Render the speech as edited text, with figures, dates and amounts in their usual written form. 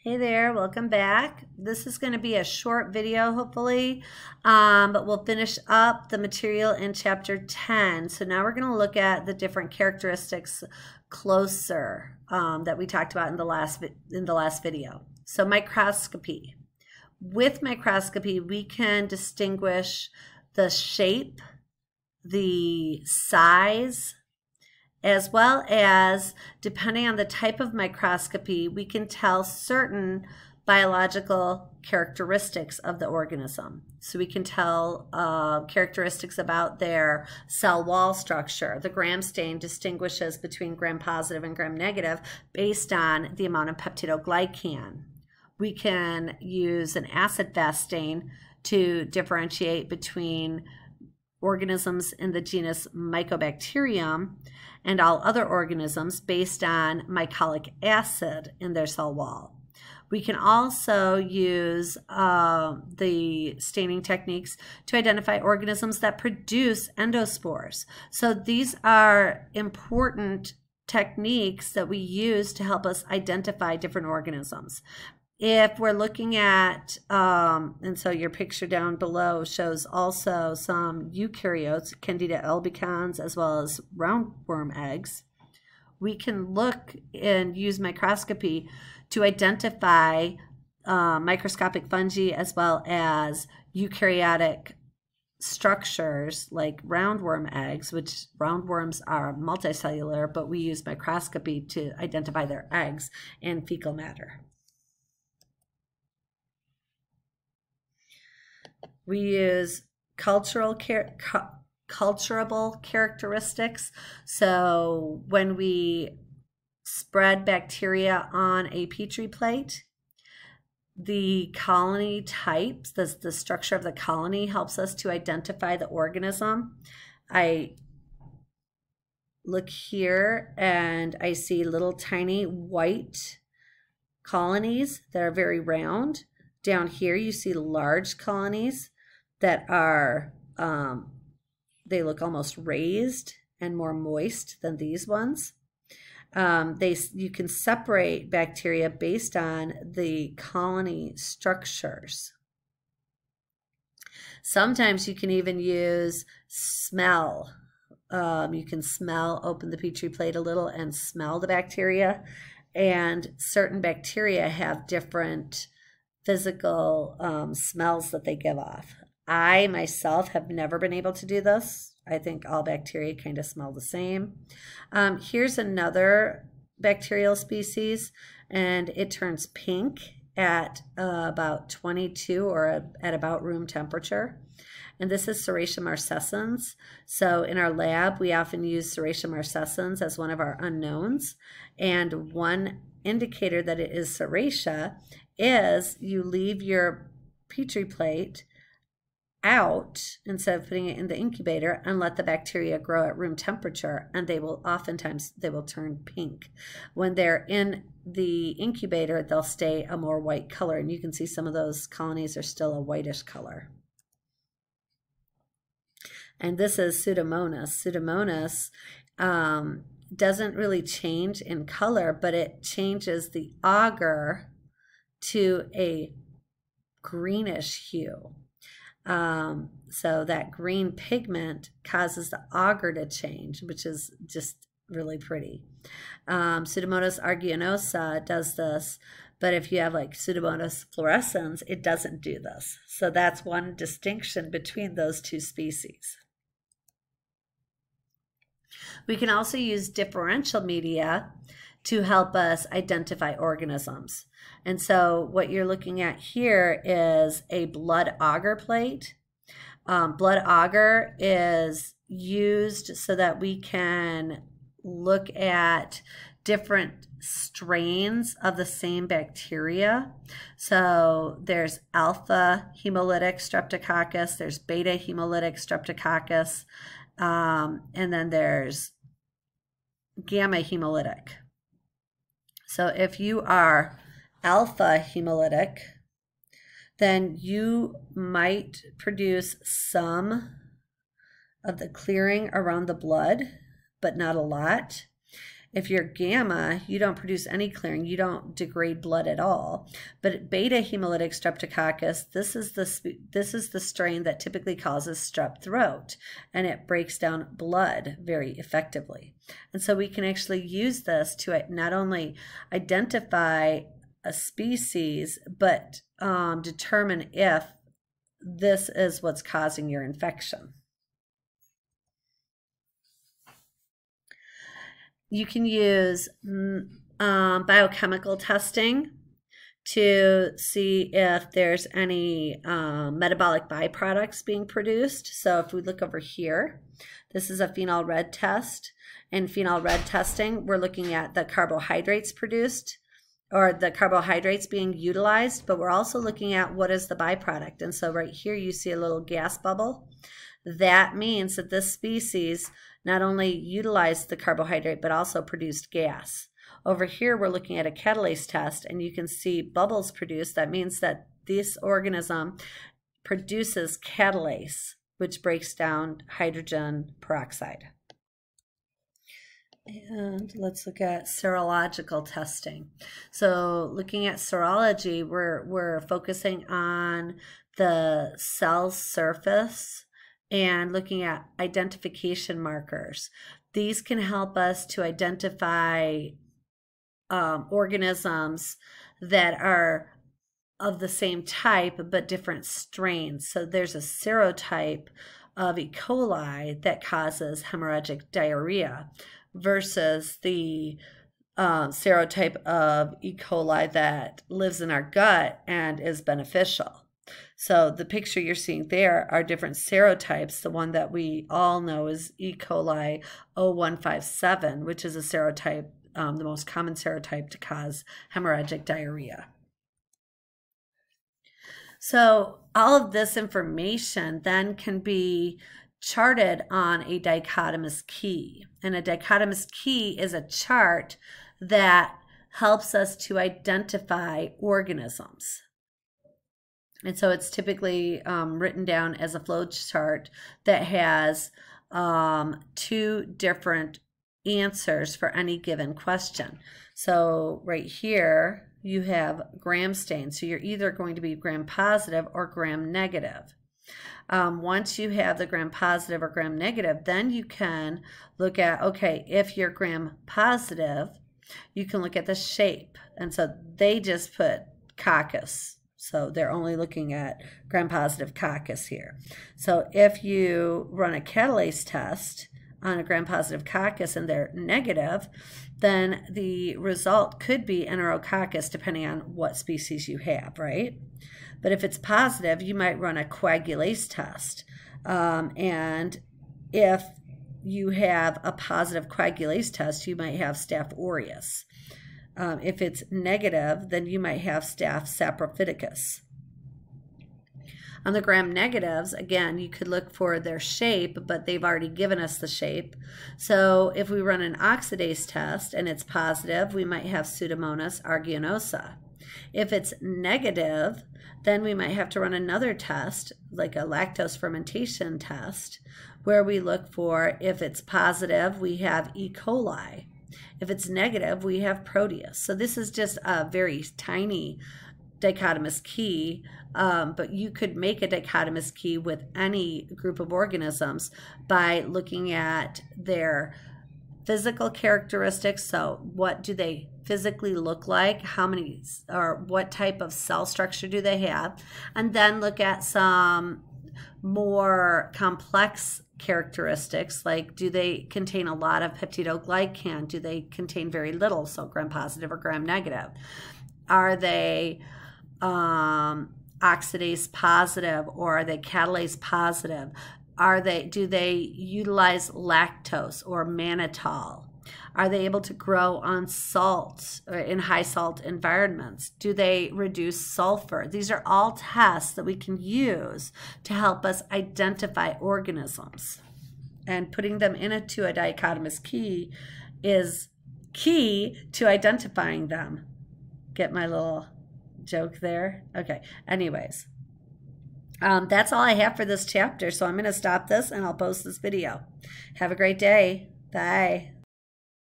Hey there, welcome back. This is going to be a short video, hopefully, but we'll finish up the material in chapter 10. So now we're going to look at the different characteristics closer that we talked about in the last video. So microscopy. With microscopy, we can distinguish the shape, the size, as well as, depending on the type of microscopy, we can tell certain biological characteristics of the organism. So we can tell characteristics about their cell wall structure. The gram stain distinguishes between gram-positive and gram-negative based on the amount of peptidoglycan. We can use an acid-fast stain to differentiate between organisms in the genus Mycobacterium and all other organisms based on mycolic acid in their cell wall. We can also use the staining techniques to identify organisms that produce endospores. So these are important techniques that we use to help us identify different organisms. If we're looking at, and so your picture down below shows also some eukaryotes, Candida albicans, as well as roundworm eggs, we can look and use microscopy to identify microscopic fungi as well as eukaryotic structures like roundworm eggs, which roundworms are multicellular, but we use microscopy to identify their eggs and fecal matter. We use culturable characteristics. So when we spread bacteria on a petri plate, the colony types, the structure of the colony helps us to identify the organism. I look here and I see little tiny white colonies that are very round. Down here you see large colonies that are, they look almost raised and more moist than these ones. You can separate bacteria based on the colony structures. Sometimes you can even use smell. You can open the petri plate a little and smell the bacteria. And certain bacteria have different physical smells that they give off. I myself have never been able to do this. I think all bacteria kind of smell the same. Here's another bacterial species, and it turns pink at about 22 or at about room temperature. And this is Serratia marcescens. So in our lab, we often use Serratia marcescens as one of our unknowns. And one indicator that it is Serratia is you leave your petri plate out instead of putting it in the incubator and let the bacteria grow at room temperature, and they will turn pink. When they're in the incubator, they'll stay a more white color, and you can see some of those colonies are still a whitish color. And this is Pseudomonas. Pseudomonas doesn't really change in color, but it changes the agar to a greenish hue. So that green pigment causes the agar to change, which is just really pretty. Pseudomonas aeruginosa does this, but if you have like Pseudomonas fluorescens, it doesn't do this. So that's one distinction between those two species. We can also use differential media to help us identify organisms. And so what you're looking at here is a blood agar plate. Blood agar is used so that we can look at different strains of the same bacteria. So there's alpha hemolytic streptococcus, there's beta hemolytic streptococcus, and then there's gamma hemolytic. So if you are alpha hemolytic, then you might produce some of the clearing around the blood, but not a lot. If you're gamma, you don't produce any clearing. You don't degrade blood at all. But beta hemolytic streptococcus, this is the strain that typically causes strep throat, and it breaks down blood very effectively. And so we can actually use this to not only identify a species, but determine if this is what's causing your infection. You can use biochemical testing to see if there's any metabolic byproducts being produced. So if we look over here, this is a phenol red test. In phenol red testing, we're looking at the carbohydrates produced, or the carbohydrates being utilized, but we're also looking at what is the byproduct. And so right here you see a little gas bubble. That means that this species not only utilized the carbohydrate, but also produced gas. Over here, we're looking at a catalase test, and you can see bubbles produced. That means that this organism produces catalase, which breaks down hydrogen peroxide. And let's look at serological testing. So looking at serology, we're focusing on the cell surface and looking at identification markers. These can help us to identify organisms that are of the same type but different strains. So there's a serotype of E. coli that causes hemorrhagic diarrhea versus the serotype of E. coli that lives in our gut and is beneficial. So the picture you're seeing there are different serotypes. The one that we all know is E. coli 0157, which is a serotype, the most common serotype to cause hemorrhagic diarrhea. So all of this information then can be charted on a dichotomous key. And a dichotomous key is a chart that helps us to identify organisms. And so it's typically written down as a flow chart that has two different answers for any given question. So right here, you have gram stain. So you're either going to be gram positive or gram negative. Once you have the gram positive or gram negative, then you can look at, okay, if you're gram positive, you can look at the shape. And so they just put coccus. So they're only looking at gram-positive coccus here. So if you run a catalase test on a gram-positive coccus and they're negative, then the result could be enterococcus depending on what species you have, right? But if it's positive, you might run a coagulase test. And if you have a positive coagulase test, you might have Staph aureus. If it's negative, then you might have Staph saprophyticus. On the gram negatives, again, you could look for their shape, but they've already given us the shape. So if we run an oxidase test and it's positive, we might have Pseudomonas aeruginosa. If it's negative, then we might have to run another test, like a lactose fermentation test, where we look for, if it's positive, we have E. coli. If it's negative, we have Proteus. So this is just a very tiny dichotomous key, but you could make a dichotomous key with any group of organisms by looking at their physical characteristics. So what do they physically look like? How many, or what type of cell structure do they have? And then look at some more complex characteristics, like do they contain a lot of peptidoglycan? Do they contain very little, so gram positive or gram negative? Are they oxidase positive, or are they catalase positive? Do they utilize lactose or mannitol? Are they able to grow on salt or in high salt environments? Do they reduce sulfur? These are all tests that we can use to help us identify organisms. And putting them into a dichotomous key is key to identifying them. Get my little joke there? Okay, anyways. That's all I have for this chapter, so I'm going to stop this and I'll post this video. Have a great day. Bye.